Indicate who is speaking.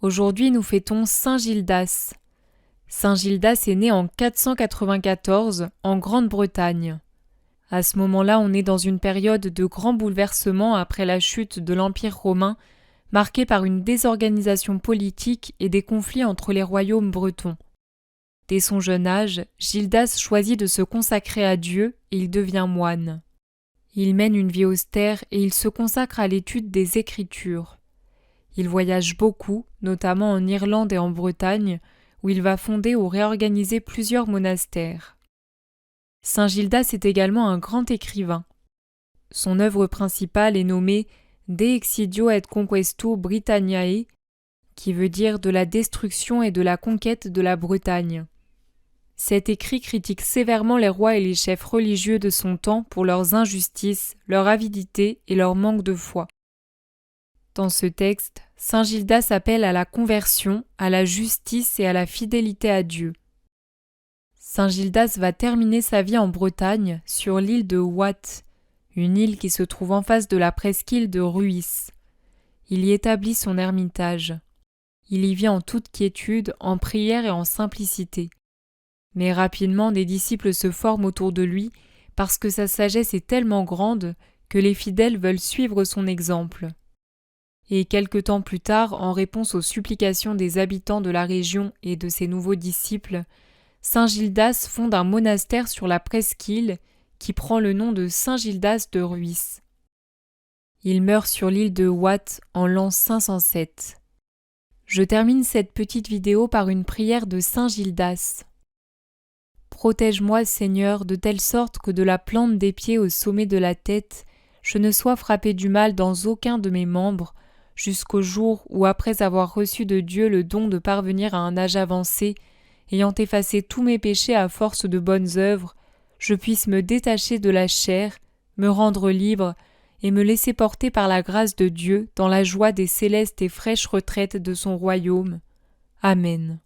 Speaker 1: Aujourd'hui, nous fêtons Saint Gildas. Saint Gildas est né en 494 en Grande-Bretagne. À ce moment-là, on est dans une période de grands bouleversements après la chute de l'Empire romain, marquée par une désorganisation politique et des conflits entre les royaumes bretons. Dès son jeune âge, Gildas choisit de se consacrer à Dieu et il devient moine. Il mène une vie austère et il se consacre à l'étude des Écritures. Il voyage beaucoup, notamment en Irlande et en Bretagne, où il va fonder ou réorganiser plusieurs monastères. Saint Gildas est également un grand écrivain. Son œuvre principale est nommée De Excidio et Conquesto Britanniae, qui veut dire de la destruction et de la conquête de la Bretagne. Cet écrit critique sévèrement les rois et les chefs religieux de son temps pour leurs injustices, leur avidité et leur manque de foi. Dans ce texte, Saint Gildas appelle à la conversion, à la justice et à la fidélité à Dieu. Saint Gildas va terminer sa vie en Bretagne, sur l'île de Watt, une île qui se trouve en face de la presqu'île de Rhuys. Il y établit son ermitage. Il y vit en toute quiétude, en prière et en simplicité. Mais rapidement, des disciples se forment autour de lui parce que sa sagesse est tellement grande que les fidèles veulent suivre son exemple. Et quelque temps plus tard, en réponse aux supplications des habitants de la région et de ses nouveaux disciples, Saint Gildas fonde un monastère sur la presqu'île qui prend le nom de Saint Gildas de Rhuys. Il meurt sur l'île de Watt en l'an 507. Je termine cette petite vidéo par une prière de Saint Gildas. Protège-moi, Seigneur, de telle sorte que de la plante des pieds au sommet de la tête, je ne sois frappé du mal dans aucun de mes membres, jusqu'au jour où, après avoir reçu de Dieu le don de parvenir à un âge avancé, ayant effacé tous mes péchés à force de bonnes œuvres, je puisse me détacher de la chair, me rendre libre et me laisser porter par la grâce de Dieu dans la joie des célestes et fraîches retraites de son royaume. Amen.